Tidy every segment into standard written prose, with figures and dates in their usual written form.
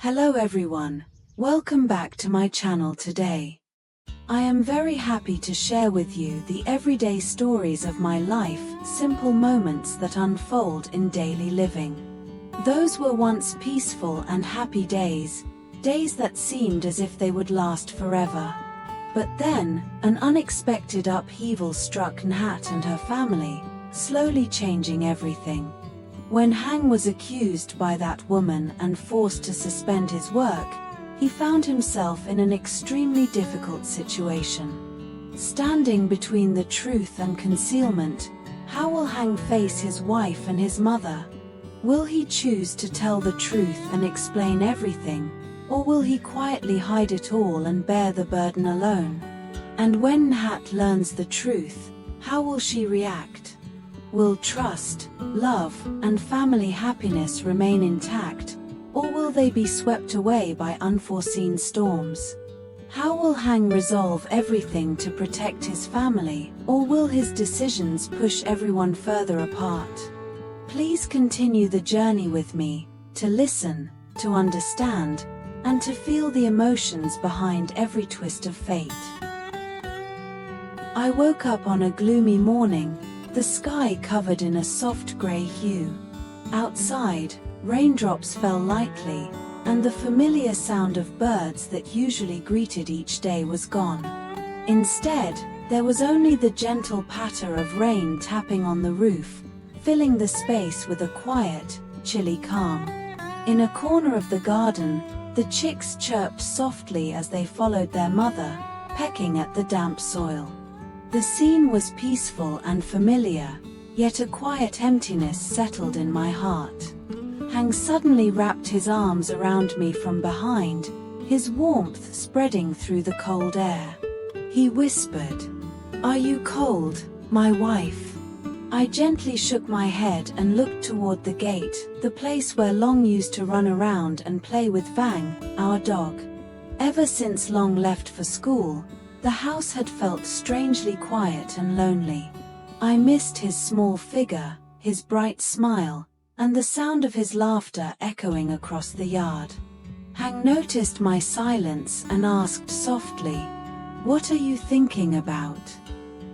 Hello everyone, welcome back to my channel today. I am very happy to share with you the everyday stories of my life, simple moments that unfold in daily living. Those were once peaceful and happy days that seemed as if they would last forever. But then, an unexpected upheaval struck Nhat and her family, slowly changing everything. When Hang was accused by that woman and forced to suspend his work, he found himself in an extremely difficult situation. Standing between the truth and concealment, how will Hang face his wife and his mother? Will he choose to tell the truth and explain everything, or will he quietly hide it all and bear the burden alone? And when Nhat learns the truth, how will she react? Will trust, love, and family happiness remain intact, or will they be swept away by unforeseen storms? How will Hang resolve everything to protect his family, or will his decisions push everyone further apart? Please continue the journey with me, to listen, to understand, and to feel the emotions behind every twist of fate. I woke up on a gloomy morning, the sky covered in a soft grey hue. Outside, raindrops fell lightly, and the familiar sound of birds that usually greeted each day was gone. Instead, there was only the gentle patter of rain tapping on the roof, filling the space with a quiet, chilly calm. In a corner of the garden, the chicks chirped softly as they followed their mother, pecking at the damp soil. The scene was peaceful and familiar, yet a quiet emptiness settled in my heart. Hang suddenly wrapped his arms around me from behind, his warmth spreading through the cold air. He whispered, "Are you cold, my wife?" I gently shook my head and looked toward the gate, the place where Long used to run around and play with Vang, our dog. Ever since Long left for school, the house had felt strangely quiet and lonely. I missed his small figure, his bright smile, and the sound of his laughter echoing across the yard. Hang noticed my silence and asked softly, "What are you thinking about?"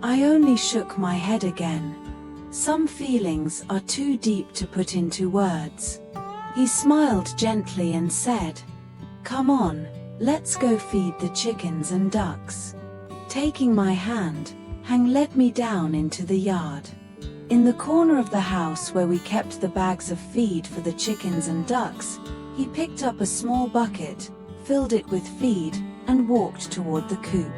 I only shook my head again. Some feelings are too deep to put into words. He smiled gently and said, "Come on, let's go feed the chickens and ducks." Taking my hand, Hang led me down into the yard. In the corner of the house where we kept the bags of feed for the chickens and ducks, he picked up a small bucket, filled it with feed, and walked toward the coop.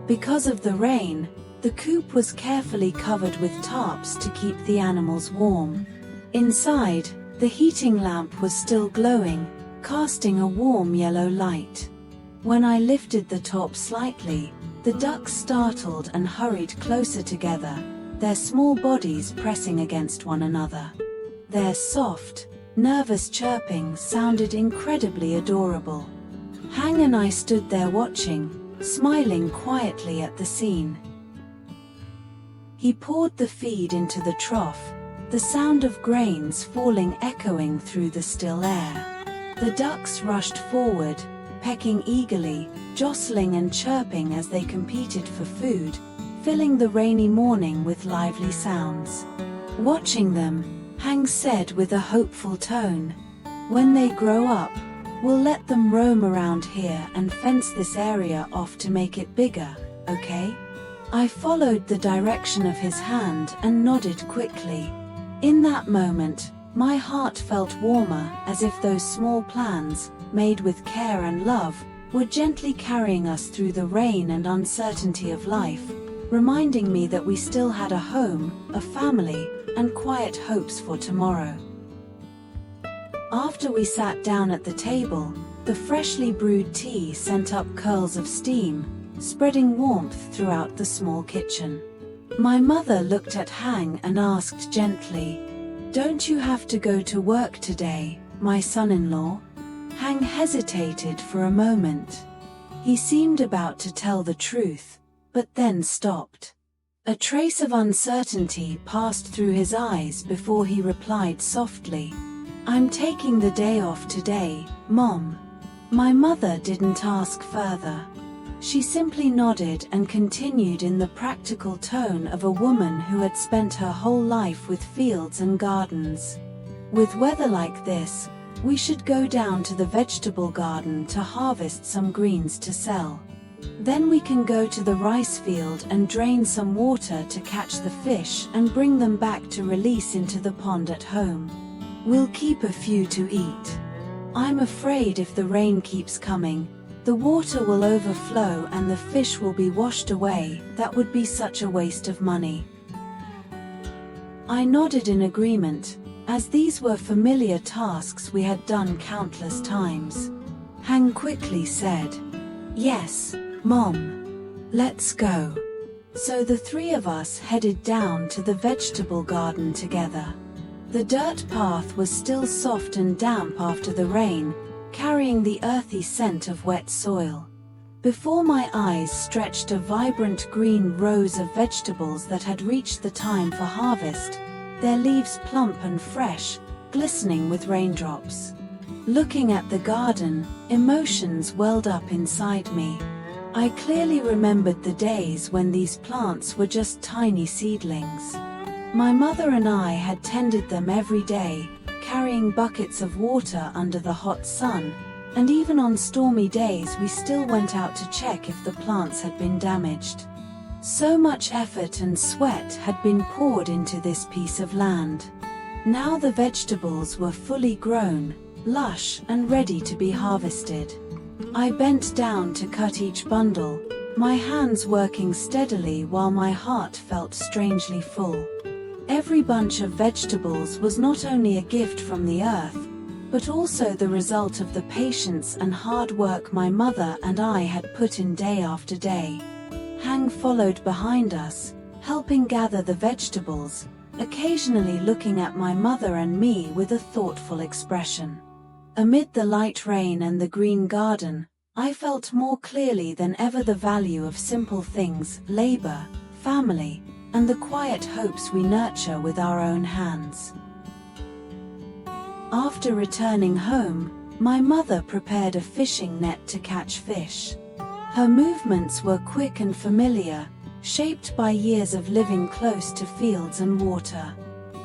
Because of the rain, the coop was carefully covered with tarps to keep the animals warm. Inside, the heating lamp was still glowing, casting a warm yellow light. When I lifted the top slightly, the ducks startled and hurried closer together, their small bodies pressing against one another. Their soft, nervous chirping sounded incredibly adorable. Hang and I stood there watching, smiling quietly at the scene. He poured the feed into the trough, the sound of grains falling echoing through the still air. The ducks rushed forward, pecking eagerly, jostling and chirping as they competed for food, filling the rainy morning with lively sounds. Watching them, Hang said with a hopeful tone, "When they grow up, we'll let them roam around here and fence this area off to make it bigger, okay?" I followed the direction of his hand and nodded quickly. In that moment, my heart felt warmer, as if those small plans, made with care and love, were gently carrying us through the rain and uncertainty of life, reminding me that we still had a home, a family, and quiet hopes for tomorrow. After we sat down at the table, the freshly brewed tea sent up curls of steam, spreading warmth throughout the small kitchen. My mother looked at Hang and asked gently, "Don't you have to go to work today, my son-in-law?" Hang hesitated for a moment. He seemed about to tell the truth, but then stopped. A trace of uncertainty passed through his eyes before he replied softly, "I'm taking the day off today, Mom." My mother didn't ask further. She simply nodded and continued in the practical tone of a woman who had spent her whole life with fields and gardens. "With weather like this, we should go down to the vegetable garden to harvest some greens to sell. Then we can go to the rice field and drain some water to catch the fish and bring them back to release into the pond at home. We'll keep a few to eat. I'm afraid if the rain keeps coming, the water will overflow and the fish will be washed away. That would be such a waste of money." I nodded in agreement, as these were familiar tasks we had done countless times. Hang quickly said, "Yes, Mom. Let's go." So the three of us headed down to the vegetable garden together. The dirt path was still soft and damp after the rain, carrying the earthy scent of wet soil. Before my eyes stretched a vibrant green rows of vegetables that had reached the time for harvest, their leaves plump and fresh, glistening with raindrops. Looking at the garden, emotions welled up inside me. I clearly remembered the days when these plants were just tiny seedlings. My mother and I had tended them every day, carrying buckets of water under the hot sun, and even on stormy days we still went out to check if the plants had been damaged. So much effort and sweat had been poured into this piece of land. Now the vegetables were fully grown, lush and ready to be harvested. I bent down to cut each bundle, my hands working steadily while my heart felt strangely full. Every bunch of vegetables was not only a gift from the earth, but also the result of the patience and hard work my mother and I had put in day after day. Hang followed behind us, helping gather the vegetables, occasionally looking at my mother and me with a thoughtful expression. Amid the light rain and the green garden, I felt more clearly than ever the value of simple things, labor, family, and the quiet hopes we nurture with our own hands. After returning home, my mother prepared a fishing net to catch fish. Her movements were quick and familiar, shaped by years of living close to fields and water.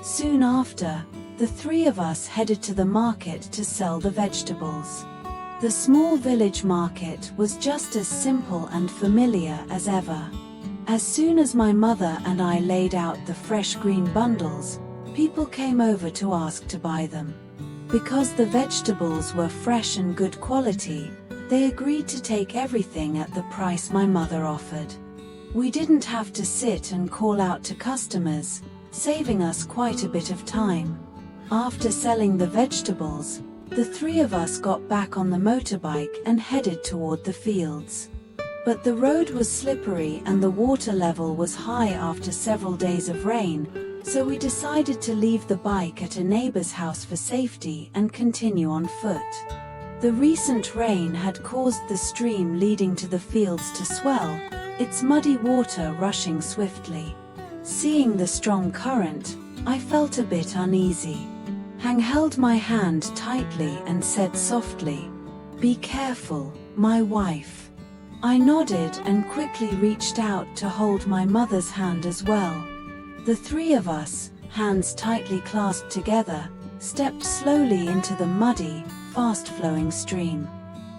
Soon after, the three of us headed to the market to sell the vegetables. The small village market was just as simple and familiar as ever. As soon as my mother and I laid out the fresh green bundles, people came over to ask to buy them. Because the vegetables were fresh and good quality, they agreed to take everything at the price my mother offered. We didn't have to sit and call out to customers, saving us quite a bit of time. After selling the vegetables, the three of us got back on the motorbike and headed toward the fields. But the road was slippery and the water level was high after several days of rain, so we decided to leave the bike at a neighbor's house for safety and continue on foot. The recent rain had caused the stream leading to the fields to swell, its muddy water rushing swiftly. Seeing the strong current, I felt a bit uneasy. Hang held my hand tightly and said softly, "Be careful, my wife." I nodded and quickly reached out to hold my mother's hand as well. The three of us, hands tightly clasped together, stepped slowly into the muddy, fast-flowing stream.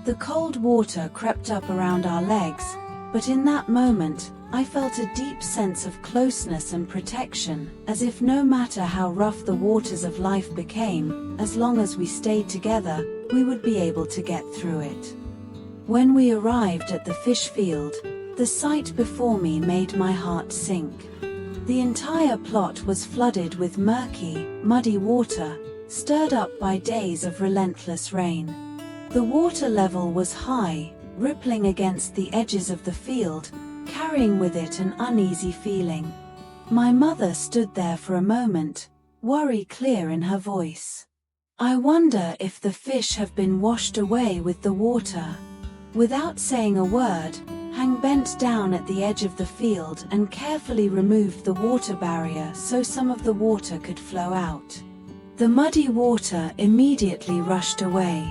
The cold water crept up around our legs, but in that moment, I felt a deep sense of closeness and protection, as if no matter how rough the waters of life became, as long as we stayed together, we would be able to get through it. When we arrived at the fish field, the sight before me made my heart sink. The entire plot was flooded with murky, muddy water, stirred up by days of relentless rain. The water level was high, rippling against the edges of the field, carrying with it an uneasy feeling. My mother stood there for a moment, worry clear in her voice. "I wonder if the fish have been washed away with the water." Without saying a word, Hang bent down at the edge of the field and carefully removed the water barrier so some of the water could flow out. The muddy water immediately rushed away.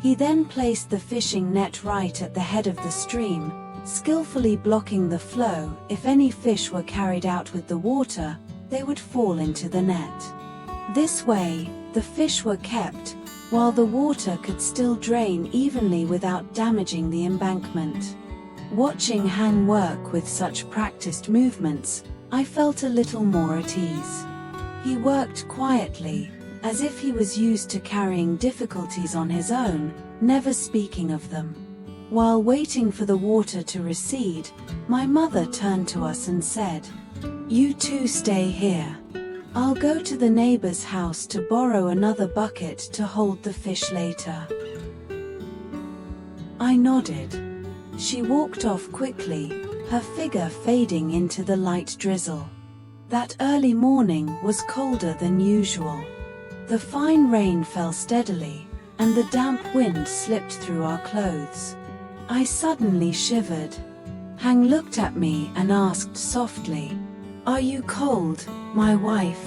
He then placed the fishing net right at the head of the stream, skillfully blocking the flow. If any fish were carried out with the water, they would fall into the net. This way, the fish were kept, while the water could still drain evenly without damaging the embankment. Watching Hang work with such practiced movements, I felt a little more at ease. He worked quietly, as if he was used to carrying difficulties on his own, never speaking of them. While waiting for the water to recede, my mother turned to us and said, "You two stay here. I'll go to the neighbor's house to borrow another bucket to hold the fish later." I nodded. She walked off quickly, her figure fading into the light drizzle. That early morning was colder than usual. The fine rain fell steadily, and the damp wind slipped through our clothes. I suddenly shivered. Hang looked at me and asked softly, "Are you cold, my wife?"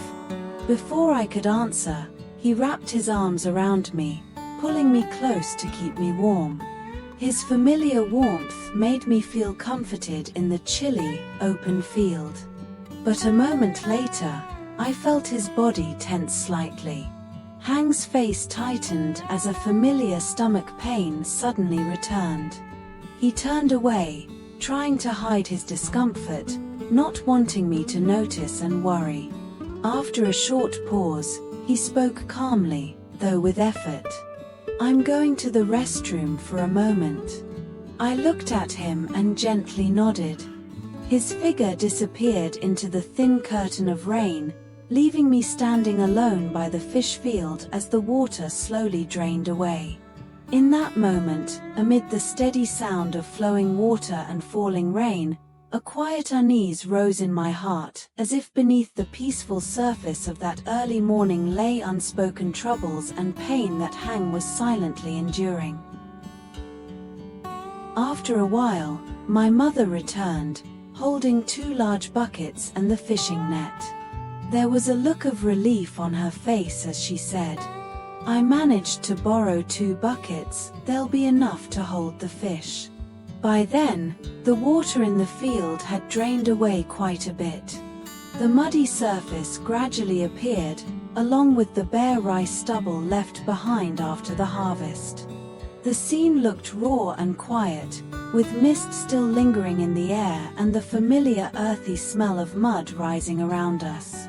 Before I could answer, he wrapped his arms around me, pulling me close to keep me warm. His familiar warmth made me feel comforted in the chilly, open field. But a moment later, I felt his body tense slightly. Hang's face tightened as a familiar stomach pain suddenly returned. He turned away, trying to hide his discomfort, not wanting me to notice and worry. After a short pause, he spoke calmly, though with effort. "I'm going to the restroom for a moment." I looked at him and gently nodded. His figure disappeared into the thin curtain of rain, leaving me standing alone by the fish field as the water slowly drained away. In that moment, amid the steady sound of flowing water and falling rain, a quiet unease rose in my heart, as if beneath the peaceful surface of that early morning lay unspoken troubles and pain that Hang was silently enduring. After a while, my mother returned, holding 2 large buckets and the fishing net. There was a look of relief on her face as she said, "I managed to borrow 2 buckets, they'll be enough to hold the fish." By then, the water in the field had drained away quite a bit. The muddy surface gradually appeared, along with the bare rice stubble left behind after the harvest. The scene looked raw and quiet, with mist still lingering in the air and the familiar earthy smell of mud rising around us.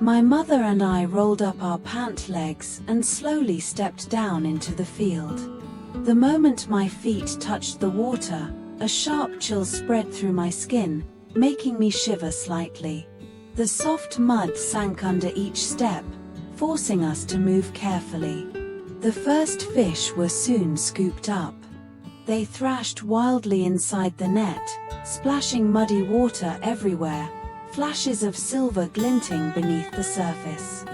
My mother and I rolled up our pant legs and slowly stepped down into the field. The moment my feet touched the water, a sharp chill spread through my skin, making me shiver slightly. The soft mud sank under each step, forcing us to move carefully. The first fish were soon scooped up. They thrashed wildly inside the net, splashing muddy water everywhere, flashes of silver glinting beneath the surface.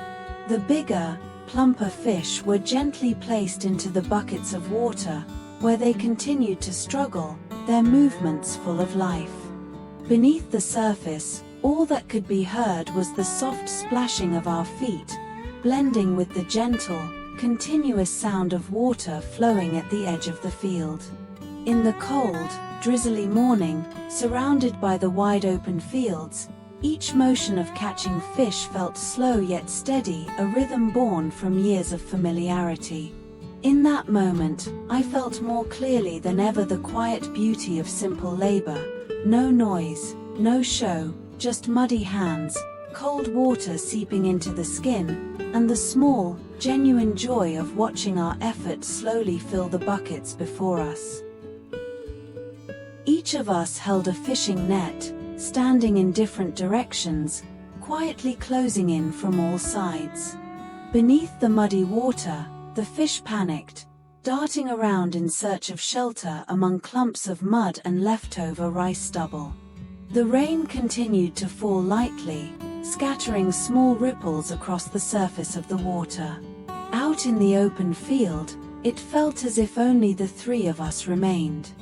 The bigger, plumper fish were gently placed into the buckets of water, where they continued to struggle, their movements full of life. Beneath the surface, all that could be heard was the soft splashing of our feet, blending with the gentle, continuous sound of water flowing at the edge of the field. In the cold, drizzly morning, surrounded by the wide open fields, each motion of catching fish felt slow yet steady, a rhythm born from years of familiarity. In that moment, I felt more clearly than ever the quiet beauty of simple labor. No noise, no show, just muddy hands, cold water seeping into the skin, and the small, genuine joy of watching our effort slowly fill the buckets before us. Each of us held a fishing net, standing in different directions, quietly closing in from all sides. Beneath the muddy water, the fish panicked, darting around in search of shelter among clumps of mud and leftover rice stubble. The rain continued to fall lightly, scattering small ripples across the surface of the water. Out in the open field, it felt as if only the 3 of us remained.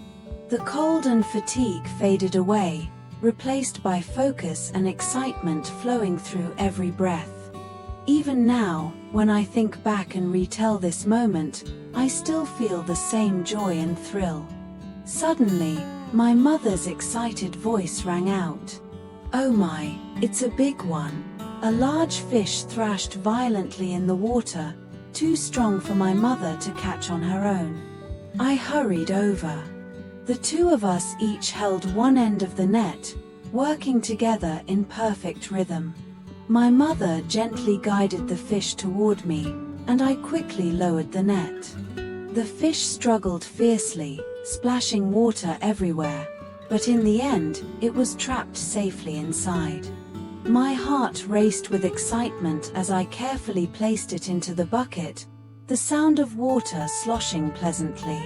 The cold and fatigue faded away, replaced by focus and excitement flowing through every breath. Even now, when I think back and retell this moment, I still feel the same joy and thrill. Suddenly, my mother's excited voice rang out. "Oh my, it's a big one." A large fish thrashed violently in the water, too strong for my mother to catch on her own. I hurried over. The two of us each held one end of the net, working together in perfect rhythm. My mother gently guided the fish toward me, and I quickly lowered the net. The fish struggled fiercely, splashing water everywhere, but in the end, it was trapped safely inside. My heart raced with excitement as I carefully placed it into the bucket, the sound of water sloshing pleasantly.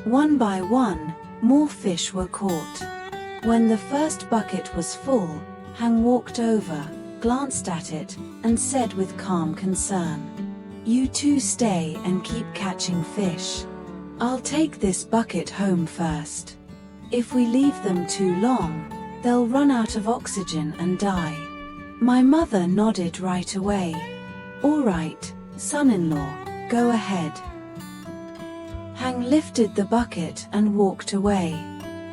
One by one, more fish were caught. When the first bucket was full, Hang walked over, glanced at it, and said with calm concern, "You two stay and keep catching fish. I'll take this bucket home first. If we leave them too long, they'll run out of oxygen and die." My mother nodded right away. "All right, son-in-law, go ahead." Hang lifted the bucket and walked away.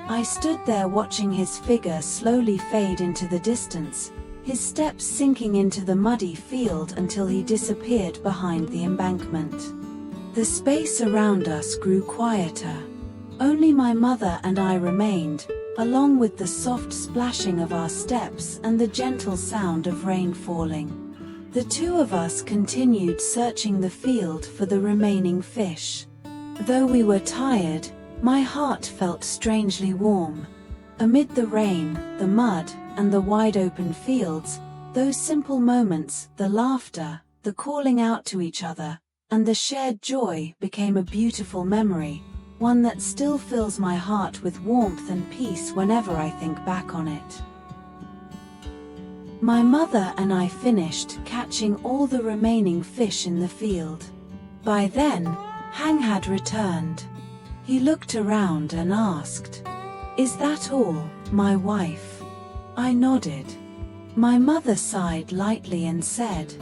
I stood there watching his figure slowly fade into the distance, his steps sinking into the muddy field until he disappeared behind the embankment. The space around us grew quieter. Only my mother and I remained, along with the soft splashing of our steps and the gentle sound of rain falling. The two of us continued searching the field for the remaining fish. Though we were tired, my heart felt strangely warm. Amid the rain, the mud, and the wide-open fields, those simple moments, the laughter, the calling out to each other, and the shared joy became a beautiful memory, one that still fills my heart with warmth and peace whenever I think back on it. My mother and I finished catching all the remaining fish in the field. By then, Hang had returned. He looked around and asked, "Is that all, my wife?" I nodded. My mother sighed lightly and said,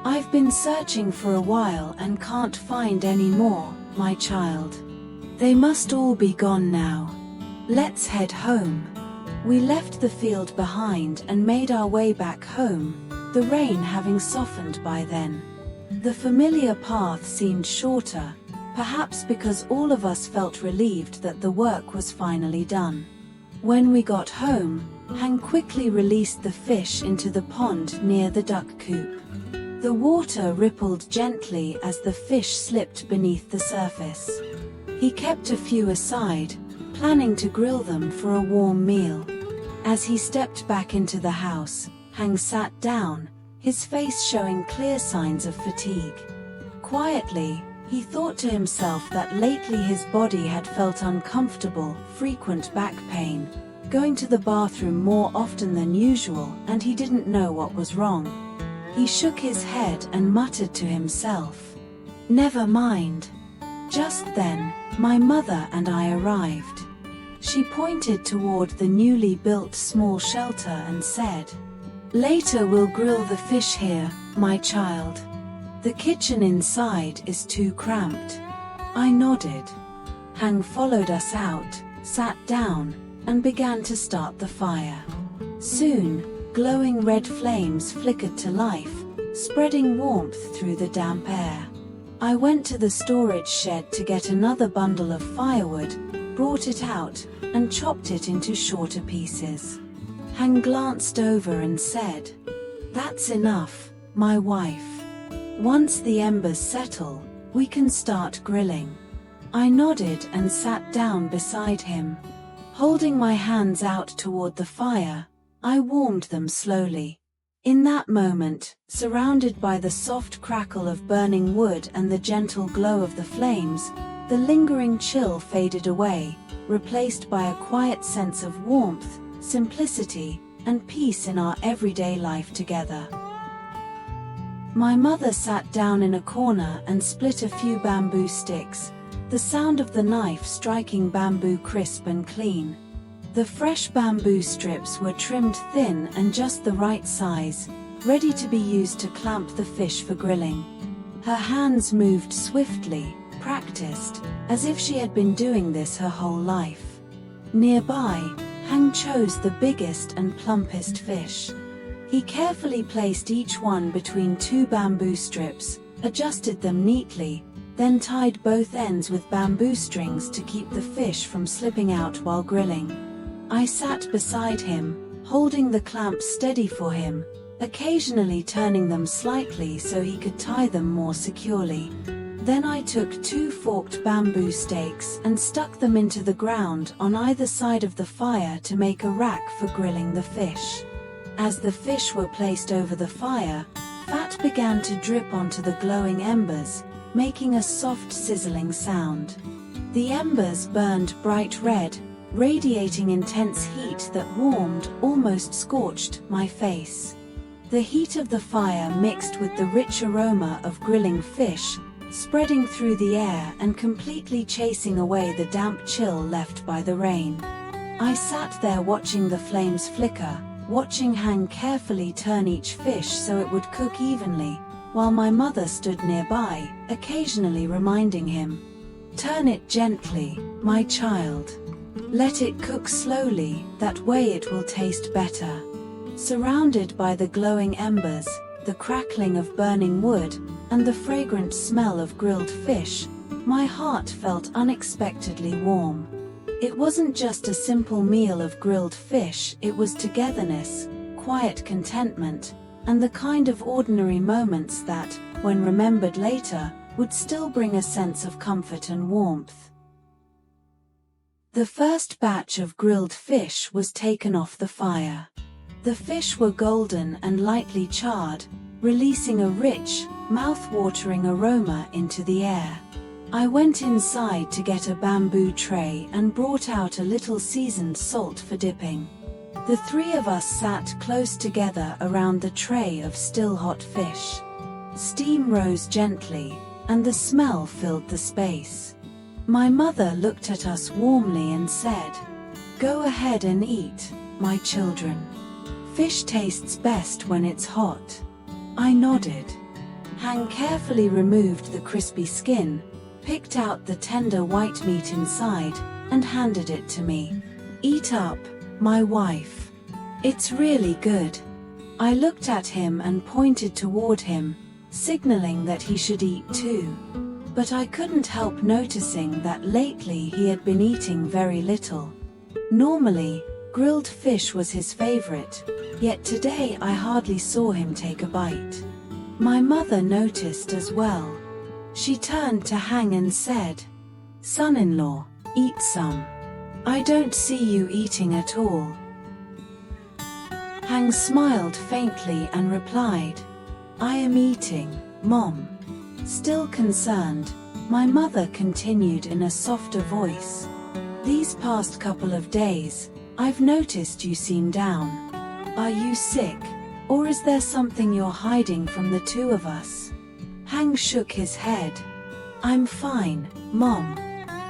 "I've been searching for a while and can't find any more, my child. They must all be gone now. Let's head home." We left the field behind and made our way back home, the rain having softened by then. The familiar path seemed shorter, perhaps because all of us felt relieved that the work was finally done. When we got home, Hang quickly released the fish into the pond near the duck coop. The water rippled gently as the fish slipped beneath the surface. He kept a few aside, planning to grill them for a warm meal. As he stepped back into the house, Hang sat down, his face showing clear signs of fatigue. Quietly, he thought to himself that lately his body had felt uncomfortable, frequent back pain, going to the bathroom more often than usual, and he didn't know what was wrong. He shook his head and muttered to himself, "Never mind." Just then, my mother and I arrived. She pointed toward the newly built small shelter and said, "Later we'll grill the fish here, my child. The kitchen inside is too cramped." I nodded. Hang followed us out, sat down, and began to start the fire. Soon, glowing red flames flickered to life, spreading warmth through the damp air. I went to the storage shed to get another bundle of firewood, brought it out, and chopped it into shorter pieces. Hang glanced over and said, "That's enough, my wife. Once the embers settle, we can start grilling." I nodded and sat down beside him. Holding my hands out toward the fire, I warmed them slowly. In that moment, surrounded by the soft crackle of burning wood and the gentle glow of the flames, the lingering chill faded away, replaced by a quiet sense of warmth, simplicity, and peace in our everyday life together. My mother sat down in a corner and split a few bamboo sticks, the sound of the knife striking bamboo crisp and clean. The fresh bamboo strips were trimmed thin and just the right size, ready to be used to clamp the fish for grilling. Her hands moved swiftly, practiced, as if she had been doing this her whole life. Nearby, Hang chose the biggest and plumpest fish. He carefully placed each one between two bamboo strips, adjusted them neatly, then tied both ends with bamboo strings to keep the fish from slipping out while grilling. I sat beside him, holding the clamps steady for him, occasionally turning them slightly so he could tie them more securely. Then I took two forked bamboo stakes and stuck them into the ground on either side of the fire to make a rack for grilling the fish. As the fish were placed over the fire, fat began to drip onto the glowing embers, making a soft sizzling sound. The embers burned bright red, radiating intense heat that warmed, almost scorched, my face. The heat of the fire mixed with the rich aroma of grilling fish, spreading through the air and completely chasing away the damp chill left by the rain. I sat there watching the flames flicker, watching Hang carefully turn each fish so it would cook evenly, while my mother stood nearby, occasionally reminding him, "Turn it gently, my child. Let it cook slowly, that way it will taste better." Surrounded by the glowing embers, the crackling of burning wood, and the fragrant smell of grilled fish, my heart felt unexpectedly warm. It wasn't just a simple meal of grilled fish, it was togetherness, quiet contentment, and the kind of ordinary moments that, when remembered later, would still bring a sense of comfort and warmth. The first batch of grilled fish was taken off the fire. The fish were golden and lightly charred, releasing a rich, mouth-watering aroma into the air. I went inside to get a bamboo tray and brought out a little seasoned salt for dipping. The three of us sat close together around the tray of still hot fish. Steam rose gently, and the smell filled the space. My mother looked at us warmly and said, "Go ahead and eat, my children. Fish tastes best when it's hot." I nodded. Hang carefully removed the crispy skin, picked out the tender white meat inside, and handed it to me. "Eat up, my wife. It's really good." I looked at him and pointed toward him, signaling that he should eat too. But I couldn't help noticing that lately he had been eating very little. Normally, grilled fish was his favorite, yet today I hardly saw him take a bite. My mother noticed as well. She turned to Hang and said, "Son-in-law, eat some. I don't see you eating at all." Hang smiled faintly and replied, "I am eating, Mom." Still concerned, my mother continued in a softer voice, "These past couple of days, I've noticed you seem down. Are you sick, or is there something you're hiding from the two of us?" Hang shook his head. "I'm fine, Mom.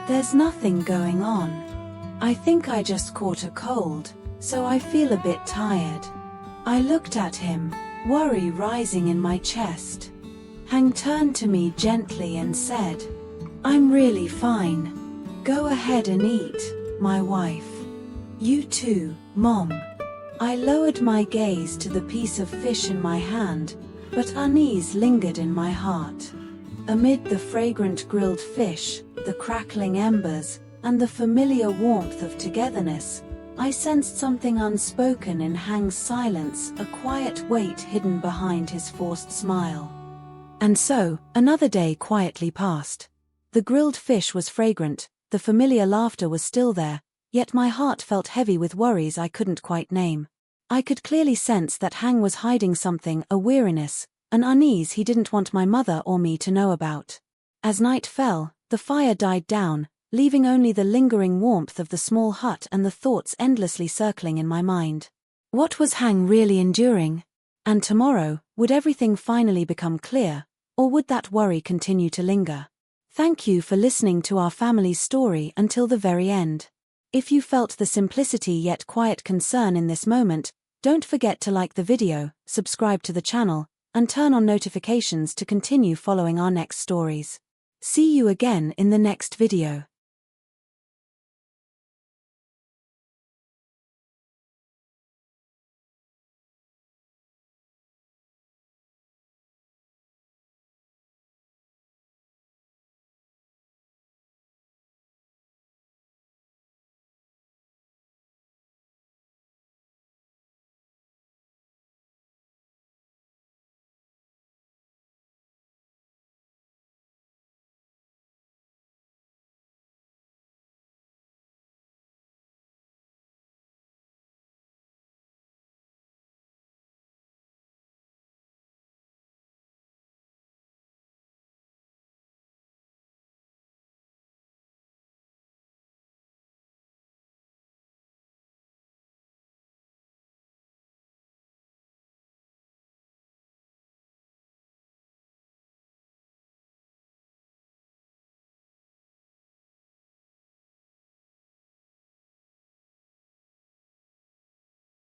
There's nothing going on. I think I just caught a cold, so I feel a bit tired." I looked at him, worry rising in my chest. Hang turned to me gently and said, "I'm really fine. Go ahead and eat, my wife. You too, Mom." I lowered my gaze to the piece of fish in my hand, but unease lingered in my heart. Amid the fragrant grilled fish, the crackling embers, and the familiar warmth of togetherness, I sensed something unspoken in Hang's silence, a quiet weight hidden behind his forced smile. And so, another day quietly passed. The grilled fish was fragrant, the familiar laughter was still there, yet my heart felt heavy with worries I couldn't quite name. I could clearly sense that Hang was hiding something, a weariness, an unease he didn't want my mother or me to know about. As night fell, the fire died down, leaving only the lingering warmth of the small hut and the thoughts endlessly circling in my mind. What was Hang really enduring? And tomorrow, would everything finally become clear, or would that worry continue to linger? Thank you for listening to our family's story until the very end. If you felt the simplicity yet quiet concern in this moment, Don't forget to like the video, subscribe to the channel, and turn on notifications to continue following our next stories. See you again in the next video.